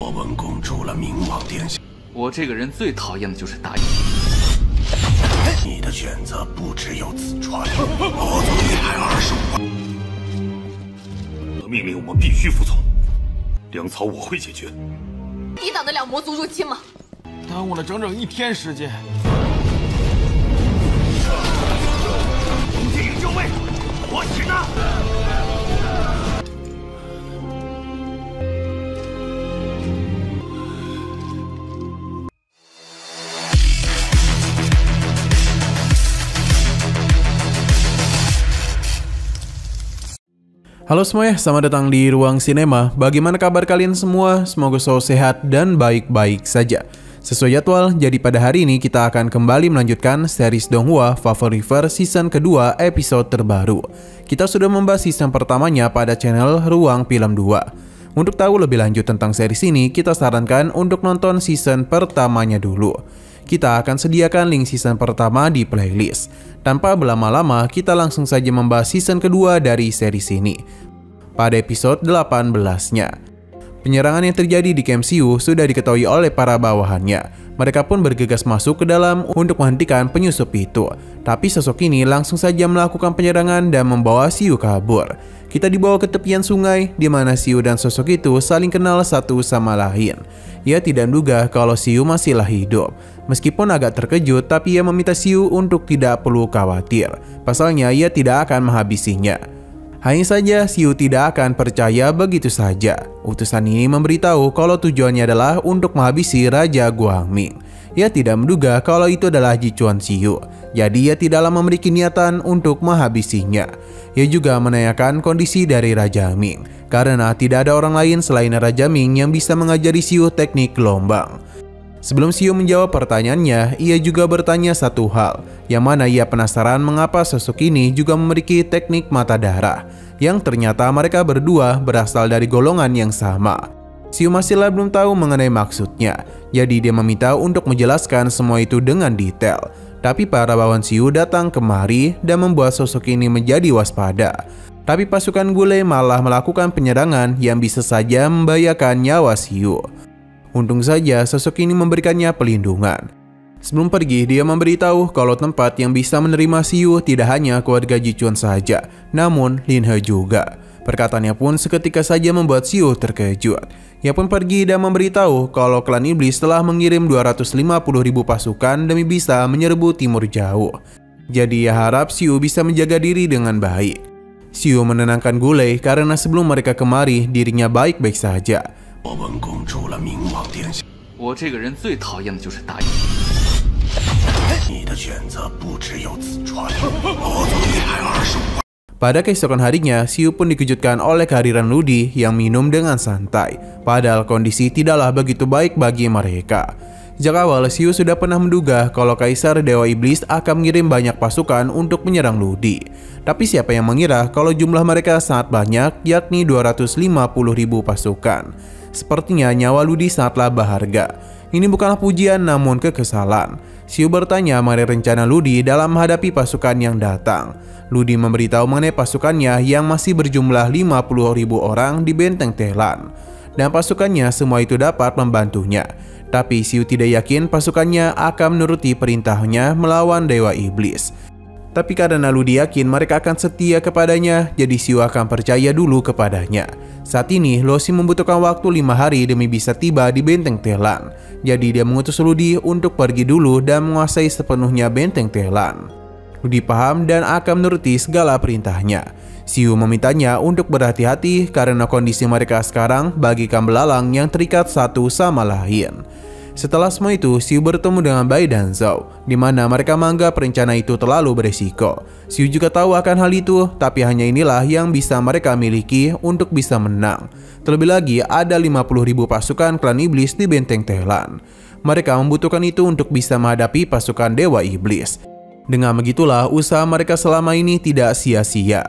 我本恭祝了明王殿下。我这个人最讨厌的就是答应。你的选择不只有此川，我总一派25万。命令我们必须服从，粮草我会解决。抵挡得了魔族入侵吗？耽误了整整1天时间。红军营就位，我请呢。Halo semuanya, selamat datang di Ruang Sinema. Bagaimana kabar kalian semua? Semoga selalu sehat dan baik-baik saja. Sesuai jadwal, jadi pada hari ini kita akan kembali melanjutkan series Donghua Favoriver season kedua episode terbaru. Kita sudah membahas season pertamanya pada channel Ruang Film 2. Untuk tahu lebih lanjut tentang series ini, kita sarankan untuk nonton season pertamanya dulu. Kita akan sediakan link season pertama di playlist. Tanpa berlama-lama, kita langsung saja membahas season kedua dari series ini. Pada episode 18-nya, penyerangan yang terjadi di Camp Xiu sudah diketahui oleh para bawahannya. Mereka pun bergegas masuk ke dalam untuk menghentikan penyusup itu. Tapi sosok ini langsung saja melakukan penyerangan dan membawa Xiu kabur. Kita dibawa ke tepian sungai, di mana Xiu dan sosok itu saling kenal satu sama lain. Ia tidak menduga kalau Xiu masihlah hidup. Meskipun agak terkejut, tapi ia meminta Xiu untuk tidak perlu khawatir. Pasalnya ia tidak akan menghabisinya. Hanya saja Xiu tidak akan percaya begitu saja. Utusan ini memberitahu kalau tujuannya adalah untuk menghabisi Raja Guangming. Ia tidak menduga kalau itu adalah Jichuan Xiu. Jadi ia tidaklah memiliki niatan untuk menghabisinya. Ia juga menanyakan kondisi dari Raja Ming, karena tidak ada orang lain selain Raja Ming yang bisa mengajari Xiu teknik gelombang. Sebelum Xiu menjawab pertanyaannya, ia juga bertanya satu hal, yang mana ia penasaran mengapa sosok ini juga memiliki teknik mata darah, yang ternyata mereka berdua berasal dari golongan yang sama. Xiu masihlah belum tahu mengenai maksudnya, jadi dia meminta untuk menjelaskan semua itu dengan detail. Tapi para bawahan Xiu datang kemari dan membuat sosok ini menjadi waspada. Tapi pasukan Gule malah melakukan penyerangan yang bisa saja membahayakan nyawa Xiu. Untung saja sosok ini memberikannya pelindungan. Sebelum pergi, dia memberitahu kalau tempat yang bisa menerima Xiu tidak hanya keluarga Jichuan saja, namun Lin He juga. Perkataannya pun seketika saja membuat Xiu terkejut. Ia pun pergi dan memberitahu kalau klan iblis telah mengirim 250.000 pasukan demi bisa menyerbu timur jauh. Jadi ia harap Xiu bisa menjaga diri dengan baik. Xiu menenangkan Gule karena sebelum mereka kemari dirinya baik-baik saja. 我本恭祝了明王殿下。我这个人最讨厌的就是答应。你的选择不只有此川，我总一派25万。 Pada keesokan harinya, Xiu pun dikejutkan oleh kehadiran Ludi yang minum dengan santai. Padahal kondisi tidaklah begitu baik bagi mereka. Sejak awal, Xiu sudah pernah menduga kalau Kaisar Dewa Iblis akan mengirim banyak pasukan untuk menyerang Ludi. Tapi siapa yang mengira kalau jumlah mereka sangat banyak, yakni 250.000 pasukan. Sepertinya nyawa Ludi sangatlah berharga. Ini bukanlah pujian namun kekesalan. Xiu bertanya mengenai rencana Ludi dalam menghadapi pasukan yang datang. Ludi memberitahu mengenai pasukannya yang masih berjumlah 50.000 orang di benteng Telan. Dan pasukannya semua itu dapat membantunya. Tapi Xiu tidak yakin pasukannya akan menuruti perintahnya melawan Dewa Iblis. Tapi karena Ludi yakin mereka akan setia kepadanya, jadi Xiu akan percaya dulu kepadanya. Saat ini, Losi membutuhkan waktu 5 hari demi bisa tiba di benteng Telan. Jadi dia mengutus Ludi untuk pergi dulu dan menguasai sepenuhnya benteng Telan. Ludi paham dan akan menuruti segala perintahnya. Xiu memintanya untuk berhati-hati karena kondisi mereka sekarang bagaikan belalang yang terikat satu sama lain. Setelah semua itu, Xiu bertemu dengan Bai dan Zhao, di mana mereka menganggap rencana itu terlalu beresiko. Xiu juga tahu akan hal itu, tapi hanya inilah yang bisa mereka miliki untuk bisa menang. Terlebih lagi, ada 50.000 pasukan klan iblis di benteng Telan. Mereka membutuhkan itu untuk bisa menghadapi pasukan Dewa Iblis. Dengan begitulah, usaha mereka selama ini tidak sia-sia.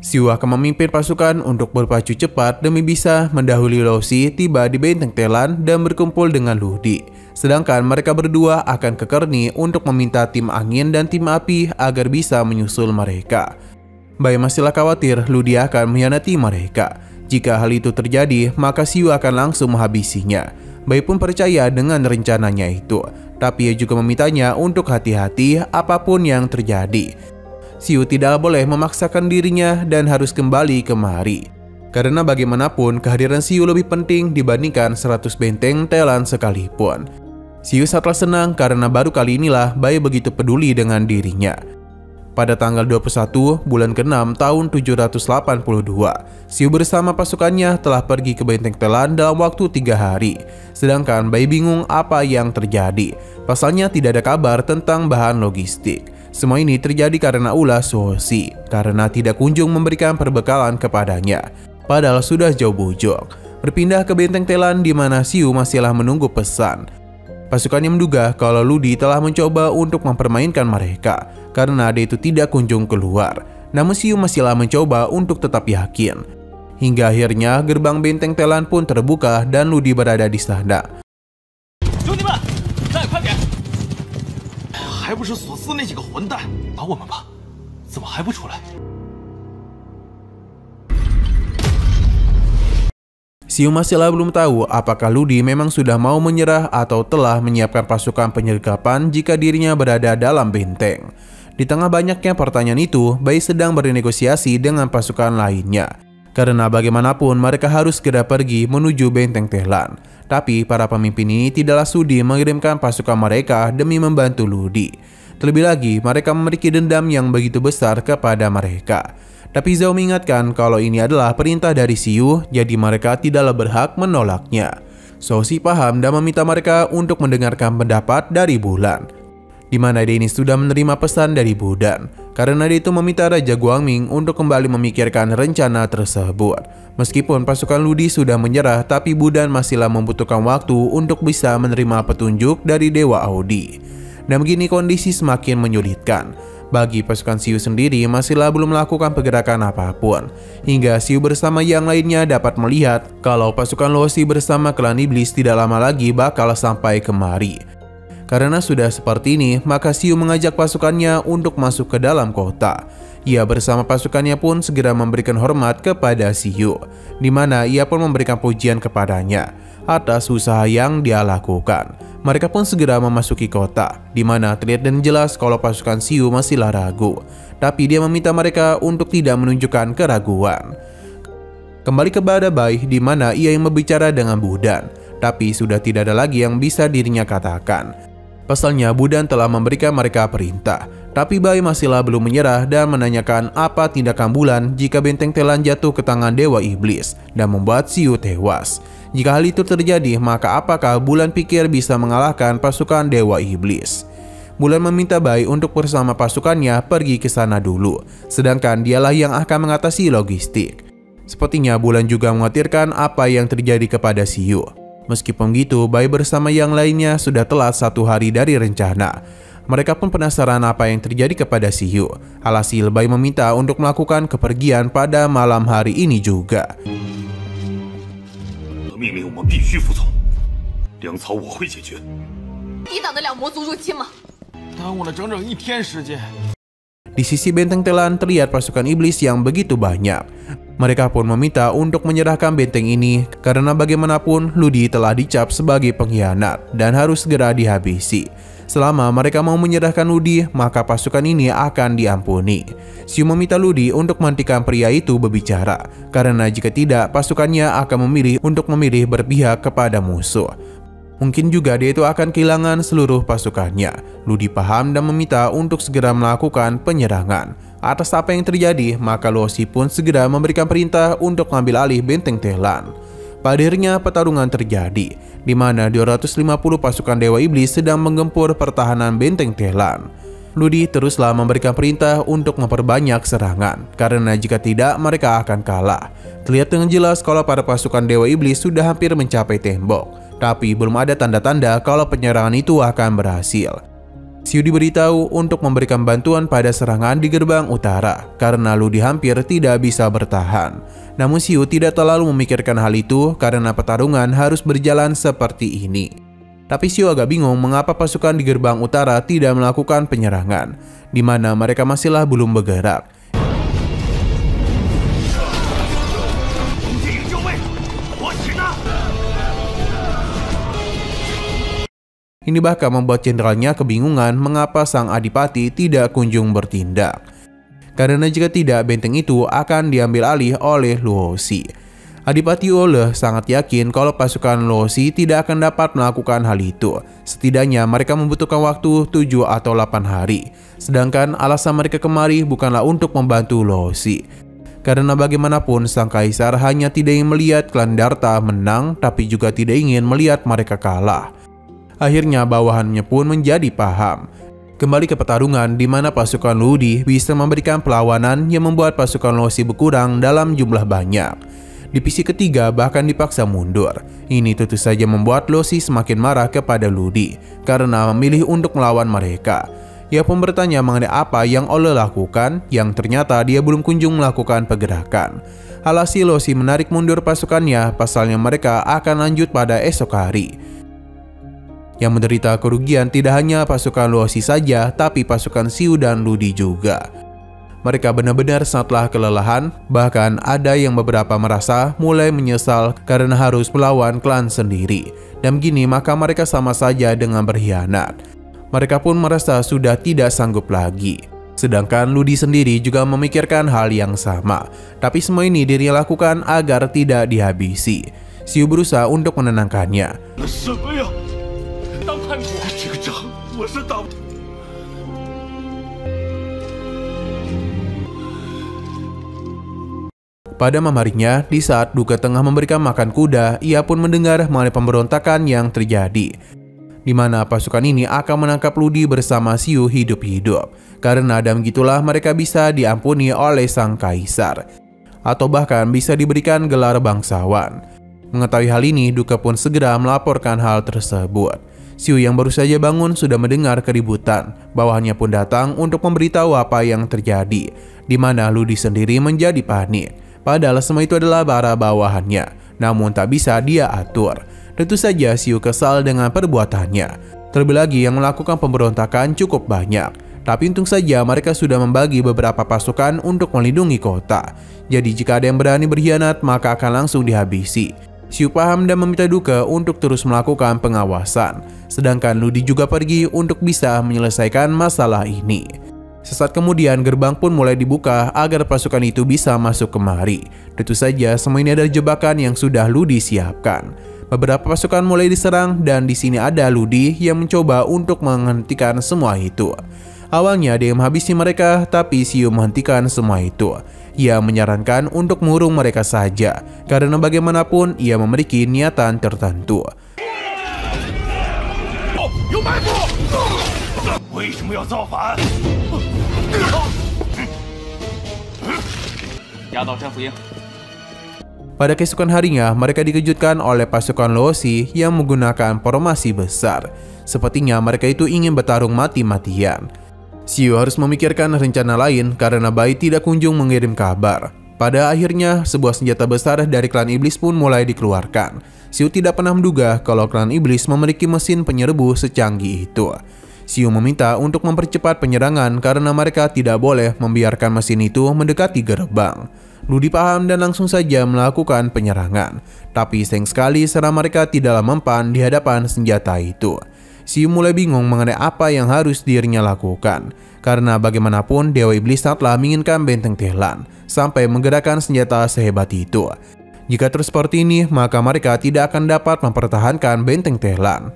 Xiu akan memimpin pasukan untuk berpacu cepat demi bisa mendahului Losi tiba di benteng Telan dan berkumpul dengan Ludi. Sedangkan mereka berdua akan ke Kerni untuk meminta tim angin dan tim api agar bisa menyusul mereka. Bai masihlah khawatir Ludi akan mengkhianati mereka. Jika hal itu terjadi, maka Xiu akan langsung menghabisinya. Bai pun percaya dengan rencananya itu, tapi ia juga memintanya untuk hati-hati apapun yang terjadi. Xiu tidak boleh memaksakan dirinya dan harus kembali kemari. Karena bagaimanapun kehadiran Xiu lebih penting dibandingkan 100 benteng Telan sekalipun. Xiu sangatlah senang karena baru kali inilah Bai begitu peduli dengan dirinya. Pada tanggal 21 bulan ke-6 tahun 782, Xiu bersama pasukannya telah pergi ke benteng Telan dalam waktu 3 hari. Sedangkan Bai bingung apa yang terjadi. Pasalnya tidak ada kabar tentang bahan logistik. Semua ini terjadi karena ulah Suoxi, karena tidak kunjung memberikan perbekalan kepadanya. Padahal sudah jauh bujuk. Berpindah ke benteng Telan di mana Xiu masihlah menunggu pesan. Pasukannya menduga kalau Ludi telah mencoba untuk mempermainkan mereka karena dia itu tidak kunjung keluar. Namun Xiu masihlah mencoba untuk tetap yakin. Hingga akhirnya gerbang benteng Telan pun terbuka dan Ludi berada di sana. 兄弟们，再快点！还不是索斯那几个混蛋打我们吧？怎么还不出来？ Xiu masihlah belum tahu apakah Ludi memang sudah mau menyerah atau telah menyiapkan pasukan penyergapan jika dirinya berada dalam benteng. Di tengah banyaknya pertanyaan itu, Bai sedang bernegosiasi dengan pasukan lainnya. Karena bagaimanapun mereka harus segera pergi menuju benteng Telan. Tapi para pemimpin ini tidaklah sudi mengirimkan pasukan mereka demi membantu Ludi. Terlebih lagi, mereka memiliki dendam yang begitu besar kepada mereka. Tapi Zhao mengingatkan kalau ini adalah perintah dari Xiu, jadi mereka tidaklah berhak menolaknya. Suoxi paham dan meminta mereka untuk mendengarkan pendapat dari Bulan, di mana dia ini sudah menerima pesan dari Budan, karena dia itu meminta Raja Guangming untuk kembali memikirkan rencana tersebut. Meskipun pasukan Ludi sudah menyerah, tapi Budan masihlah membutuhkan waktu untuk bisa menerima petunjuk dari Dewa Audi. Dan begini kondisi semakin menyulitkan. Bagi pasukan Xiu sendiri masihlah belum melakukan pergerakan apapun. Hingga Xiu bersama yang lainnya dapat melihat kalau pasukan Luoxi bersama klan iblis tidak lama lagi bakal sampai kemari. Karena sudah seperti ini, maka Xiu mengajak pasukannya untuk masuk ke dalam kota. Ia bersama pasukannya pun segera memberikan hormat kepada Xiu, di mana ia pun memberikan pujian kepadanya atas usaha yang dia lakukan. Mereka pun segera memasuki kota, di mana terlihat dan jelas kalau pasukan Xiu masihlah ragu. Tapi dia meminta mereka untuk tidak menunjukkan keraguan. Kembali kepada Bai, di mana ia yang berbicara dengan Budan, tapi sudah tidak ada lagi yang bisa dirinya katakan. Pasalnya Budan telah memberikan mereka perintah, tapi Bai masihlah belum menyerah dan menanyakan apa tindakan Bulan jika benteng Telan jatuh ke tangan Dewa Iblis dan membuat Xiu tewas. Jika hal itu terjadi, maka apakah Bulan pikir bisa mengalahkan pasukan Dewa Iblis? Bulan meminta Bai untuk bersama pasukannya pergi ke sana dulu, sedangkan dialah yang akan mengatasi logistik. Sepertinya Bulan juga mengkhawatirkan apa yang terjadi kepada Xiu. Meskipun begitu, Bai bersama yang lainnya sudah telat 1 hari dari rencana. Mereka pun penasaran apa yang terjadi kepada Xiu. Alhasil Bai meminta untuk melakukan kepergian pada malam hari ini juga. 命令我们必须服从，粮草我会解决。抵挡得了魔族入侵吗？耽误了整整1天时间。 Di sisi benteng Telan terlihat pasukan iblis yang begitu banyak. Mereka pun meminta untuk menyerahkan benteng ini karena bagaimanapun Ludi telah dicap sebagai pengkhianat dan harus segera dihabisi. Selama mereka mau menyerahkan Ludi, maka pasukan ini akan diampuni. Xiu meminta Ludi untuk menghentikan pria itu berbicara, karena jika tidak, pasukannya akan memilih berpihak kepada musuh. Mungkin juga dia itu akan kehilangan seluruh pasukannya. Ludi paham dan meminta untuk segera melakukan penyerangan. Atas apa yang terjadi, maka Luoxi pun segera memberikan perintah untuk mengambil alih benteng Telan. Pada akhirnya pertarungan terjadi, di mana 250 pasukan Dewa Iblis sedang menggempur pertahanan benteng Telan. Ludi teruslah memberikan perintah untuk memperbanyak serangan, karena jika tidak mereka akan kalah. Terlihat dengan jelas kalau para pasukan Dewa Iblis sudah hampir mencapai tembok, tapi belum ada tanda-tanda kalau penyerangan itu akan berhasil. Xiu diberitahu untuk memberikan bantuan pada serangan di gerbang utara, karena Ludi hampir tidak bisa bertahan. Namun Xiu tidak terlalu memikirkan hal itu karena pertarungan harus berjalan seperti ini. Tapi Xiu agak bingung mengapa pasukan di gerbang utara tidak melakukan penyerangan, di mana mereka masihlah belum bergerak. Ini bahkan membuat jenderalnya kebingungan mengapa sang adipati tidak kunjung bertindak. Karena jika tidak, benteng itu akan diambil alih oleh Luosi. Adipati Ole sangat yakin kalau pasukan Luosi tidak akan dapat melakukan hal itu. Setidaknya mereka membutuhkan waktu 7 atau 8 hari. Sedangkan alasan mereka kemari bukanlah untuk membantu Luosi. Karena bagaimanapun sang kaisar hanya tidak ingin melihat klan Darta menang, tapi juga tidak ingin melihat mereka kalah. Akhirnya bawahannya pun menjadi paham. Kembali ke pertarungan di mana pasukan Ludi bisa memberikan perlawanan yang membuat pasukan Luosi berkurang dalam jumlah banyak. Divisi ketiga bahkan dipaksa mundur. Ini tentu saja membuat Luosi semakin marah kepada Ludi karena memilih untuk melawan mereka. Ia pun bertanya mengenai apa yang Ole lakukan, yang ternyata dia belum kunjung melakukan pergerakan. Alhasil Luosi menarik mundur pasukannya, pasalnya mereka akan lanjut pada esok hari. Yang menderita kerugian tidak hanya pasukan Luosi saja, tapi pasukan Xiu dan Ludi juga. Mereka benar-benar sangatlah kelelahan, bahkan ada yang beberapa merasa mulai menyesal karena harus melawan klan sendiri. Dan begini maka mereka sama saja dengan berkhianat. Mereka pun merasa sudah tidak sanggup lagi. Sedangkan Ludi sendiri juga memikirkan hal yang sama. Tapi semua ini dirinya lakukan agar tidak dihabisi. Xiu berusaha untuk menenangkannya. Pada malam harinya, di saat Duke tengah memberikan makan kuda, ia pun mendengar mengenai pemberontakan yang terjadi, di mana pasukan ini akan menangkap Ludi bersama Xiu hidup-hidup. Karena dan begitulah mereka bisa diampuni oleh sang kaisar, atau bahkan bisa diberikan gelar bangsawan. Mengetahui hal ini, Duke pun segera melaporkan hal tersebut. Xiu yang baru saja bangun sudah mendengar keributan. Bawahannya pun datang untuk memberitahu apa yang terjadi, di mana Ludi sendiri menjadi panik. Padahal semua itu adalah para bawahannya, namun tak bisa dia atur. Tentu saja Xiu kesal dengan perbuatannya. Terlebih lagi yang melakukan pemberontakan cukup banyak. Tapi untung saja mereka sudah membagi beberapa pasukan untuk melindungi kota. Jadi jika ada yang berani berkhianat maka akan langsung dihabisi. Xiu paham dan meminta Duke untuk terus melakukan pengawasan. Sedangkan Ludi juga pergi untuk bisa menyelesaikan masalah ini. Sesaat kemudian gerbang pun mulai dibuka agar pasukan itu bisa masuk kemari. Tentu saja semua ini adalah jebakan yang sudah Ludi siapkan. Beberapa pasukan mulai diserang dan di sini ada Ludi yang mencoba untuk menghentikan semua itu. Awalnya dia menghabisi mereka, tapi Xiu menghentikan semua itu. Ia menyarankan untuk mengurung mereka saja, karena bagaimanapun ia memiliki niatan tertentu. Pada keesokan harinya, mereka dikejutkan oleh pasukan Luosi yang menggunakan formasi besar. Sepertinya mereka itu ingin bertarung mati-matian. Xiu harus memikirkan rencana lain karena Bai tidak kunjung mengirim kabar. Pada akhirnya, sebuah senjata besar dari klan iblis pun mulai dikeluarkan. Xiu tidak pernah menduga kalau klan iblis memiliki mesin penyerbu secanggih itu. Xiu meminta untuk mempercepat penyerangan karena mereka tidak boleh membiarkan mesin itu mendekati gerbang. Ludi paham dan langsung saja melakukan penyerangan. Tapi sayang sekali serang mereka tidaklah mempan di hadapan senjata itu. Xiu mulai bingung mengenai apa yang harus dirinya lakukan. Karena bagaimanapun Dewa Iblis sangatlah menginginkan benteng Tehlan sampai menggerakkan senjata sehebat itu. Jika terus seperti ini, maka mereka tidak akan dapat mempertahankan benteng Tehlan.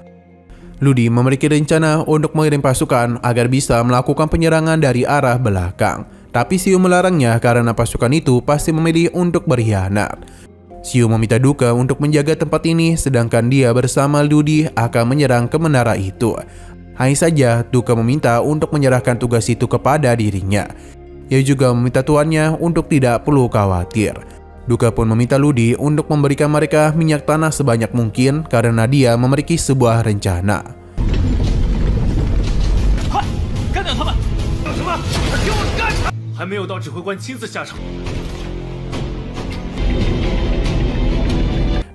Ludi memiliki rencana untuk mengirim pasukan agar bisa melakukan penyerangan dari arah belakang. Tapi Xiu melarangnya karena pasukan itu pasti memilih untuk berkhianat. Xiu meminta Duke untuk menjaga tempat ini, sedangkan dia bersama Ludi akan menyerang ke menara itu. Hanya saja Duke meminta untuk menyerahkan tugas itu kepada dirinya. Ia juga meminta tuannya untuk tidak perlu khawatir. Duke pun meminta Ludi untuk memberikan mereka minyak tanah sebanyak mungkin karena dia memiliki sebuah rencana.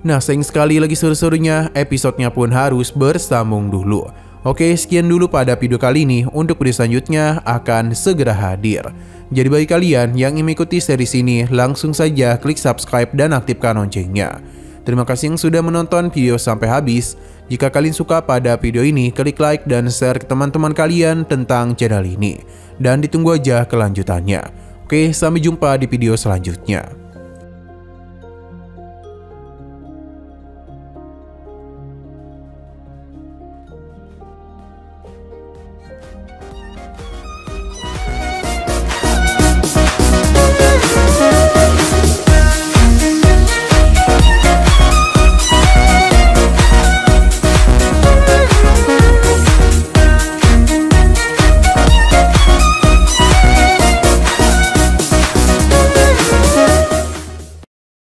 Nah, sayang sekali lagi seru-serunya, episodenya pun harus bersambung dulu. Oke, sekian dulu pada video kali ini. Untuk video selanjutnya akan segera hadir. Jadi bagi kalian yang ingin mengikuti series ini, langsung saja klik subscribe dan aktifkan loncengnya. Terima kasih yang sudah menonton video sampai habis. Jika kalian suka pada video ini, klik like dan share ke teman-teman kalian tentang channel ini. Dan ditunggu aja kelanjutannya. Oke, sampai jumpa di video selanjutnya.